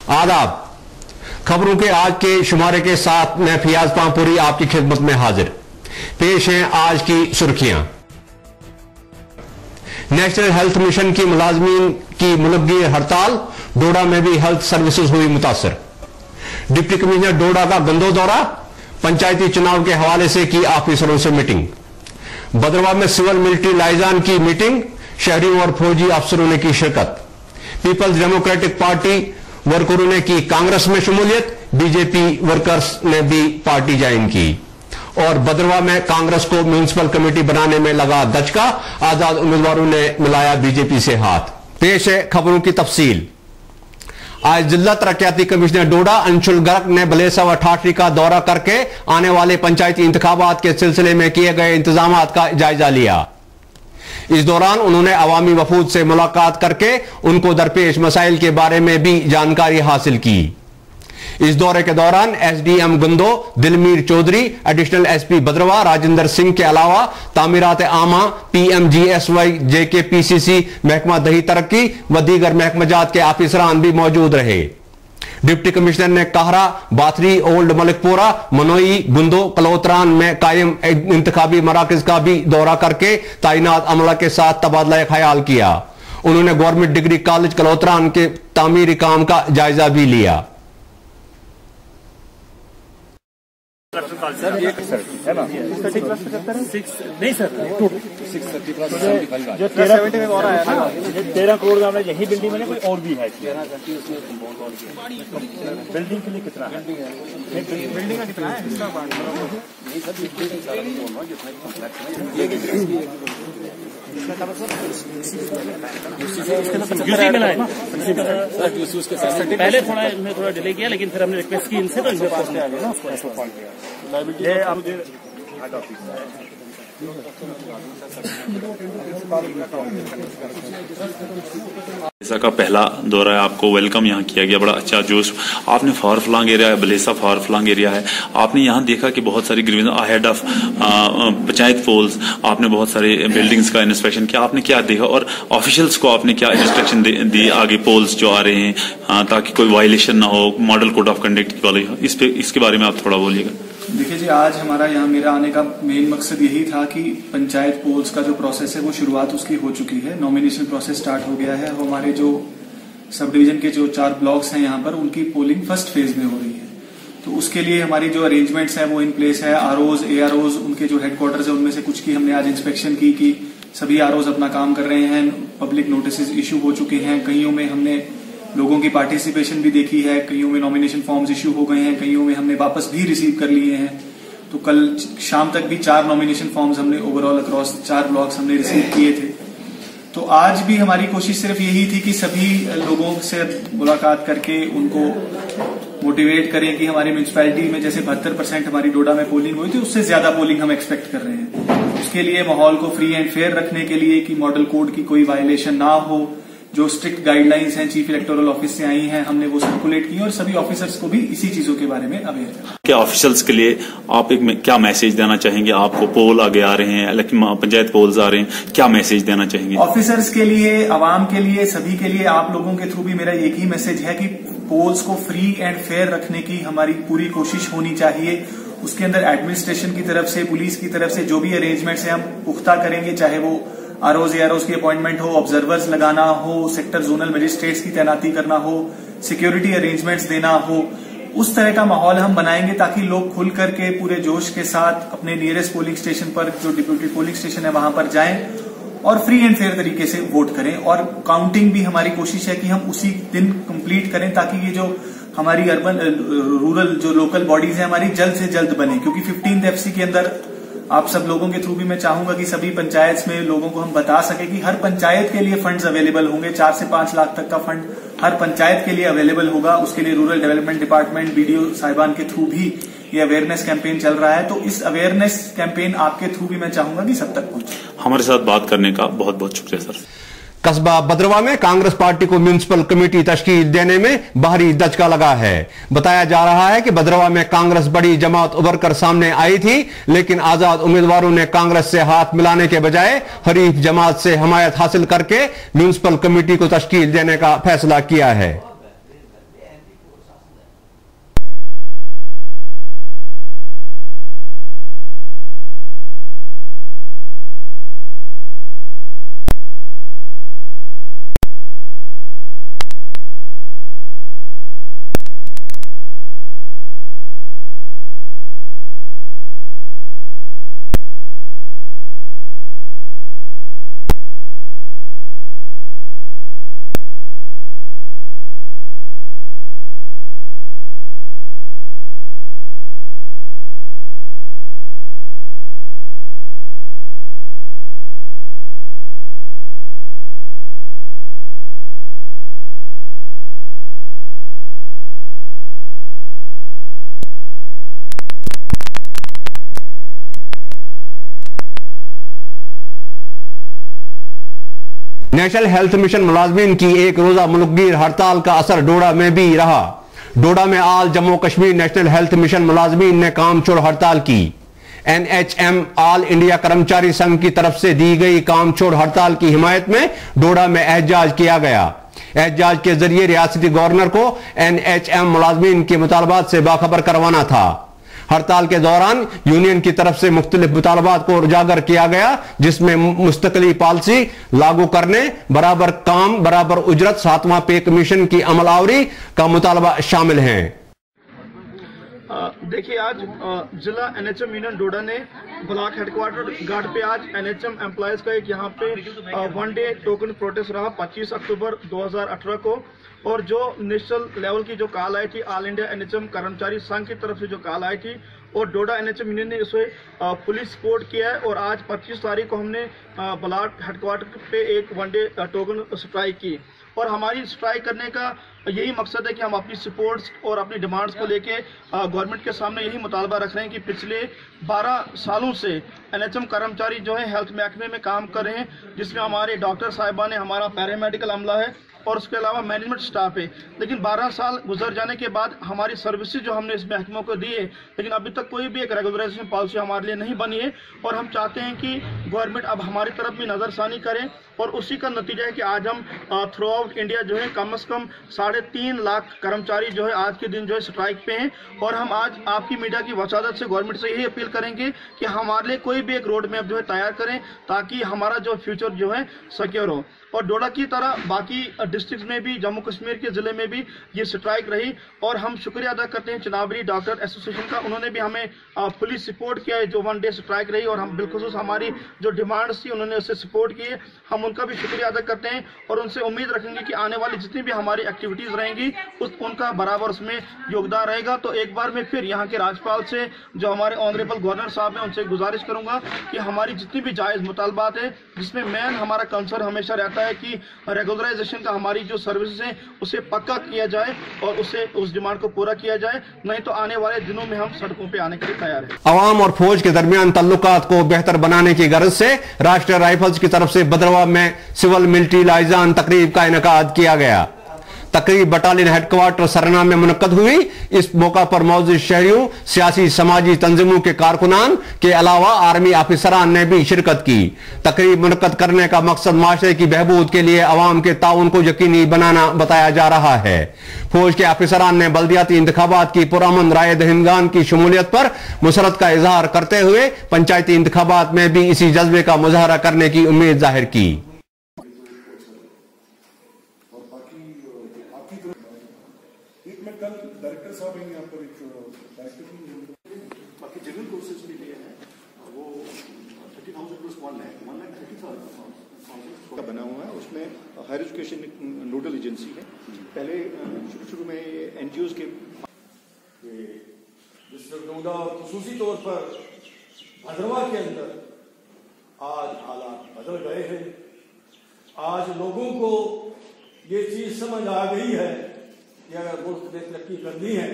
आदाब। खबरों के आज के शुमारे के साथ मैं फियाज पामपुरी आपकी खिदमत में हाजिर। पेश हैं आज की सुर्खियां। नेशनल हेल्थ मिशन की मुलाजमीन की मुलव्वी हड़ताल, डोडा में भी हेल्थ सर्विसेज हुई मुतासर। डिप्टी कमिश्नर डोडा का गंदो दौरा, पंचायती चुनाव के हवाले से की ऑफिसरों से मीटिंग। भद्रवाह में सिविल मिलिट्री लाइजान की मीटिंग, शहरियों और फौजी अफसरों ने की शिरकत। पीपल्स डेमोक्रेटिक पार्टी वर्करों ने की कांग्रेस में शमूलियत, बीजेपी वर्कर्स ने भी पार्टी ज्वाइन की। और भद्रवाह में कांग्रेस को म्यूनिसिपल कमेटी बनाने में लगा दचका, आजाद उम्मीदवारों ने मिलाया बीजेपी से हाथ। पेश है खबरों की तफसील। आज जिला तरक्याती कमिश्नर डोडा अंशुल गर्ग ने बलेसा व ठाठरी का दौरा करके आने वाले पंचायती इंतखाबात के सिलसिले में किए गए इंतजाम का जायजा लिया। इस दौरान उन्होंने अवामी वफूद से मुलाकात करके उनको दरपेश मसाइल के बारे में भी जानकारी हासिल की। इस दौरे के दौरान SDM Gandoh, Dilmir Chaudhary, additional SP Bhaderwah Rajendra Singh के अलावा तामीरात आमा, पीएमजीएसवाई, जेकेपीसीसी, महकमा दही तरक्की व दीगर महकमजात के ऑफिसरान भी मौजूद रहे। डिप्टी कमिश्नर ने कहरा, बाथरी, ओल्ड मलिकपुरा, मनोई, गुंदो, कलोतरान में कायम इंतखाबी मराकज का भी दौरा करके तैनात अमला के साथ तबादला ख्याल किया। उन्होंने गवर्नमेंट डिग्री कॉलेज कलोतरान के तामीरी काम का जायजा भी लिया। सर ये है ना नहीं सर जो 13 में और आया ना, 13 करोड़ का यही बिल्डिंग में कोई और भी है। बिल्डिंग के लिए कितना है? बिल्डिंग का कितना है? पहले थोड़ा डिले किया, लेकिन फिर हमने रिक्वेस्ट की इनसे, तो इनसे पास आ गया ना उसको। ये आप का पहला दौरा है, आपको वेलकम यहाँ किया गया, बड़ा अच्छा जोश। आपने फार फ्लांग एरिया है, बलेसा फार फ्लांग एरिया है, आपने यहाँ देखा कि बहुत सारी grievances ahead of panchayat polls, आपने बहुत सारे बिल्डिंग्स का इंस्पेक्शन किया, आपने क्या देखा और ऑफिशियल्स को आपने क्या इंस्ट्रक्शन दी आगे पोल्स जो आ रहे हैं, ताकि कोई वायलेशन ना हो, मॉडल कोड ऑफ कंडक्ट वाले, इसके बारे में आप थोड़ा बोलिएगा। देखिए जी, आज हमारा यहाँ मेरा आने का मेन मकसद यही था कि पंचायत पोल्स का जो प्रोसेस है वो शुरुआत उसकी हो चुकी है। नॉमिनेशन प्रोसेस स्टार्ट हो गया है। हमारे जो सब डिवीजन के जो 4 ब्लॉक्स हैं यहाँ पर, उनकी पोलिंग फर्स्ट फेज में हो रही है। तो उसके लिए हमारी जो अरेंजमेंट्स है वो इन प्लेस है। आरओज, एआरओज, उनके जो हेडक्वार्टर्स है उनमें से कुछ की हमने आज इंस्पेक्शन की कि सभी आरओज अपना काम कर रहे हैं। पब्लिक नोटिस इश्यू हो चुके हैं। कईयों में हमने लोगों की पार्टिसिपेशन भी देखी है, कईयों में नॉमिनेशन फॉर्म्स इश्यू हो गए हैं, कईयों में हमने वापस भी रिसीव कर लिए हैं। तो कल शाम तक भी 4 नॉमिनेशन फॉर्म्स हमने ओवरऑल अक्रॉस 4 ब्लॉक्स हमने रिसीव किए थे। तो आज भी हमारी कोशिश सिर्फ यही थी कि सभी लोगों से मुलाकात करके उनको मोटिवेट करें कि हमारी म्यूनिसपैलिटी में जैसे 72% हमारी डोडा में पोलिंग हुई थी, उससे ज्यादा पोलिंग हम एक्सपेक्ट कर रहे हैं। उसके लिए माहौल को फ्री एंड फेयर रखने के लिए कि मॉडल कोड की कोई वायलेशन ना हो, जो स्ट्रिक्ट गाइडलाइंस हैं चीफ इलेक्टोरल ऑफिस से आई हैं, हमने वो सर्कुलेट की और सभी ऑफिसर्स को भी इसी चीजों के बारे में अवेयर है। क्या ऑफिशियल्स के लिए आप क्या मैसेज देना चाहेंगे? आपको पोल आगे आ रहे हैं, लेकिन पंचायत पोल्स आ रहे हैं, क्या मैसेज देना चाहेंगे ऑफिसर्स के लिए, आवाम के लिए, सभी के लिए? आप लोगों के थ्रू भी मेरा एक ही मैसेज है कि पोल्स को फ्री एंड फेयर रखने की हमारी पूरी कोशिश होनी चाहिए। उसके अंदर एडमिनिस्ट्रेशन की तरफ से, पुलिस की तरफ से जो भी अरेंजमेंट्स है हम पुख्ता करेंगे, चाहे वो आरओज एआरओज की अपॉइंटमेंट हो, ऑब्जर्वर्स लगाना हो, सेक्टर जोनल मजिस्ट्रेट्स की तैनाती करना हो, सिक्योरिटी अरेंजमेंट्स देना हो, उस तरह का माहौल हम बनाएंगे ताकि लोग खुल करके पूरे जोश के साथ अपने नियरेस्ट पोलिंग स्टेशन पर, जो डिप्यूटी पोलिंग स्टेशन है वहां पर जाएं और फ्री एंड फेयर तरीके से वोट करें। और काउंटिंग भी हमारी कोशिश है कि हम उसी दिन कंप्लीट करें ताकि ये जो हमारी अर्बन रूरल जो लोकल बॉडीज है हमारी जल्द से जल्द बने। क्योंकि 15th एफसी के अंदर आप सब लोगों के थ्रू भी मैं चाहूंगा कि सभी पंचायत में लोगों को हम बता सके कि हर पंचायत के लिए फंड्स अवेलेबल होंगे। 4 से 5 लाख तक का फंड हर पंचायत के लिए अवेलेबल होगा। उसके लिए रूरल डेवलपमेंट डिपार्टमेंट, बीडीओ साहिबान के थ्रू भी ये अवेयरनेस कैंपेन चल रहा है। तो इस अवेयरनेस कैंपेन आपके थ्रू भी मैं चाहूंगा कि सब तक पहुंचे। हमारे साथ बात करने का बहुत बहुत शुक्रिया सर। कस्बा भद्रवाह में कांग्रेस पार्टी को म्यूनिसिपल कमेटी तश्कील देने में बाहरी दचका लगा है। बताया जा रहा है कि भद्रवाह में कांग्रेस बड़ी जमात उभर कर सामने आई थी, लेकिन आजाद उम्मीदवारों ने कांग्रेस से हाथ मिलाने के बजाय हरीफ जमात से हमायत हासिल करके म्यूनिसिपल कमेटी को तश्कील देने का फैसला किया है। नेशनल हेल्थ मिशन मुलाजमीन की एक रोजा मुल्कगीर हड़ताल का असर डोडा में भी रहा। डोडा में आज Jammu Kashmir National Health Mission मुलाजमीन ने काम छोड़ हड़ताल की। NHM ऑल इंडिया कर्मचारी संघ की तरफ से दी गई काम छोड़ हड़ताल की हिमायत में डोडा में एहतजाज किया गया। एहतजाज के जरिए रियासती गवर्नर को NHM मुलाजमीन के मुतालबात से बाखबर करवाना था। हड़ताल के दौरान यूनियन की तरफ से मुख्तलिफ मुतालबात को उजागर किया गया, जिसमें मुस्तकली पॉलिसी लागू करने, बराबर काम बराबर उजरत, 7वां पे कमीशन की अमलावरी का मुतालबा शामिल हैं। देखिए, आज जिला NHM यूनियन डोडा ने ब्लॉक हेडक्वार्टर गार्ड पे आज NHM एम्प्लॉयज का एक यहाँ पे 1 डे टोकन प्रोटेस्ट रहा 25 अक्टूबर 2018 को। और जो नेशनल लेवल की जो कॉल आई थी, ऑल इंडिया NHM कर्मचारी संघ की तरफ से जो कॉल आई थी, और डोडा NHM यूनियन ने इसे पुलिस सपोर्ट किया है। और आज 25 तारीख को हमने ब्लॉक हेडक्वार्टर पे एक 1 डे टोकन स्ट्राइक की। और हमारी स्ट्राइक करने का यही मकसद है कि हम अपनी सपोर्ट्स और अपनी डिमांड्स को लेके गवर्नमेंट के सामने यही मुतालबा रख रहे हैं कि पिछले 12 सालों से NHM कर्मचारी जो है हेल्थ महकमे में काम कर रहे हैं, जिसमें हमारे डॉक्टर साहिबान है, हमारा पैरामेडिकल अमला है और उसके अलावा मैनेजमेंट स्टाफ है। लेकिन 12 साल गुजर जाने के बाद हमारी सर्विसेज जो हमने इस महकमों को दी है, लेकिन अभी तक कोई भी एक रेगुलराइजेशन पॉलिसी हमारे लिए नहीं बनी है। और हम चाहते हैं कि गवर्नमेंट अब हमारी तरफ भी नज़रसानी करे, और उसी का नतीजा है कि आज हम थ्रू आउट इंडिया जो है कम से कम 3.5 लाख कर्मचारी जो है आज के दिन जो है स्ट्राइक पे हैं। और हम आज आपकी मीडिया की वसादत से गवर्नमेंट से यही अपील करेंगे कि हमारे लिए कोई भी एक रोड मैप जो है तैयार करें, ताकि हमारा जो फ्यूचर जो है सिक्योर हो। और डोडा की तरह बाकी डिस्ट्रिक्ट में भी, जम्मू कश्मीर के जिले में भी ये स्ट्राइक रही। और हम शुक्रिया अदा करते हैं चनावरी डॉक्टर एसोसिएशन का, उन्होंने भी हमें फुली सपोर्ट किया है जो 1 डे स्ट्राइक रही। और हम बिलखुसूस हमारी जो डिमांड्स थी उन्होंने उससे सपोर्ट किए, हम उनका भी शुक्रिया अदा करते हैं। और उनसे उम्मीद रखेंगे कि आने वाली जितनी भी हमारी एक्टिविटीज रहेंगी उनका बराबर उसमें योगदान रहेगा। तो एक बार मैं फिर यहाँ के राज्यपाल से, जो हमारे ऑनरेबल गवर्नर साहब हैं, उनसे गुजारिश करूंगा कि हमारी जितनी भी जायज़ मुतालबात है, जिसमें मेन हमारा कंसर्न हमेशा रहता है कि रेगुलराइजेशन का हमारी जो सर्विसेज है उसे पक्का किया जाए और उस डिमांड को पूरा किया जाए, नहीं तो आने वाले दिनों में हम सड़कों पे आने के लिए तैयार हैं। अवाम और फौज के दरमियान तल्लुकात को बेहतर बनाने की गर्ज से राष्ट्रीय राइफल्स की तरफ से भद्रवा में सिविल मिलिट्री लाइजान तकरीब का इनेकाद किया गया। तकरीब बटालियन हेडक्वार्टर सरना में मुनक्कद हुई। इस मौका पर मौजूद शहरियों, सियासी समाजी तंजीमों के कारकुनान के अलावा आर्मी ऑफिसरान ने भी शिरकत की। तकरीब मुनक्कद करने का मकसद माशरे की बहबूद के लिए अवाम के ताउन को यकीनी बनाना बताया जा रहा है। फौज के ऑफिसरान ने बल्दियाती इंतखाबात की पुरअमन राय दहिंदगान की शमूलियत पर मुसरत का इजहार करते हुए पंचायती इंतखाबात में भी इसी जज्बे का मुजाहरा करने की उम्मीद जाहिर की। कल डायरेक्टर साहब हैं यहाँ पर, एक डायरेक्टर बाकी जनरल कोर्सेज के लिए है, वो 30,000 प्लस 1,30,000 का बना हुआ है। उसमें हायर एजुकेशन नोडल एजेंसी है। पहले शुरू में NGOs के खसूसी तौर पर भद्रवा के अंदर आज हालात बदल गए हैं। आज लोगों को ये चीज समझ आ गई है कि अगर मुल्क में तरक्की करनी है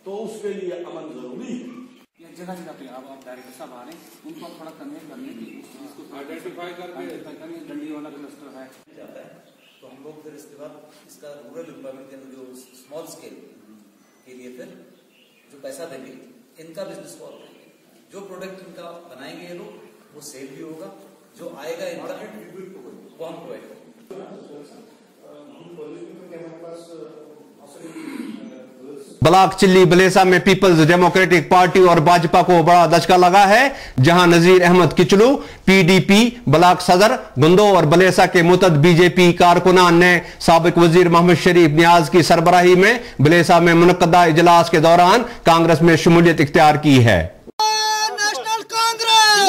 तो उसके लिए अमन जरूरी है। जगह जगह पे अब आप डायरेक्टर साहब आ रहे हैं, उनको थोड़ा कन्वे करने की उस चीज को आइडेंटिफाई करके डंडी वाला क्लस्टर है जाता है, तो हम लोग फिर इसके बाद इसका रूरल एम्प्लॉयमेंट के अंदर जो स्मॉल स्केल के लिए फिर जो पैसा देंगे इनका बिजनेस को करेंगे। जो प्रोडक्ट इनका बनाएंगे ये लोग वो सेल भी होगा, जो आएगा इनका वो हम प्रोवाइड करेंगे। ब्लॉक चिल्ली बलेसा में पीपल्स डेमोक्रेटिक पार्टी और भाजपा को बड़ा दचका लगा है, जहां नजीर अहमद किचलू PDP ब्लॉक सदर गुंदो और बलेसा के मुतद BJP कारकुनान ने साबिक वजीर मोहम्मद शरीफ नियाज की सरबराही में बलेसा में मुनक्कदा इजलास के दौरान कांग्रेस में शमूलियत इख्तियार की है। नेशनल कांग्रेस,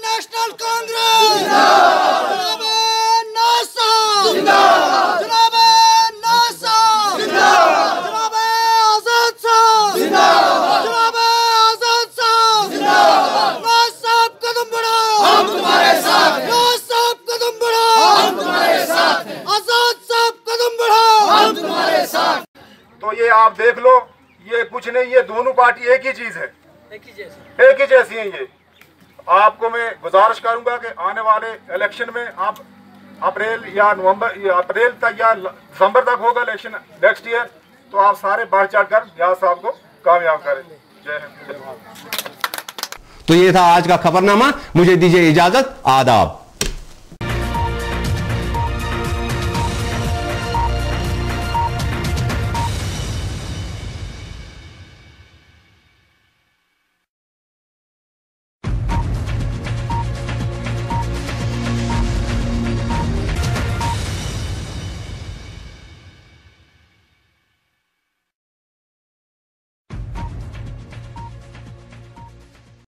नेशनल कांग्रेस, तो ये आप देख लो, ये कुछ नहीं, ये दोनों पार्टी एक ही चीज है, एक ही जैसी है। ये आपको मैं गुजारिश करूंगा कि आने वाले इलेक्शन में आप अप्रैल या नवंबर या अप्रैल तक या दिसंबर तक होगा इलेक्शन नेक्स्ट ईयर, तो आप सारे बढ़ चढ़कर नियाज साहब को कामयाब करें। जय हिंद। तो ये था आज का खबरनामा। मुझे दीजिए इजाजत। आदाब।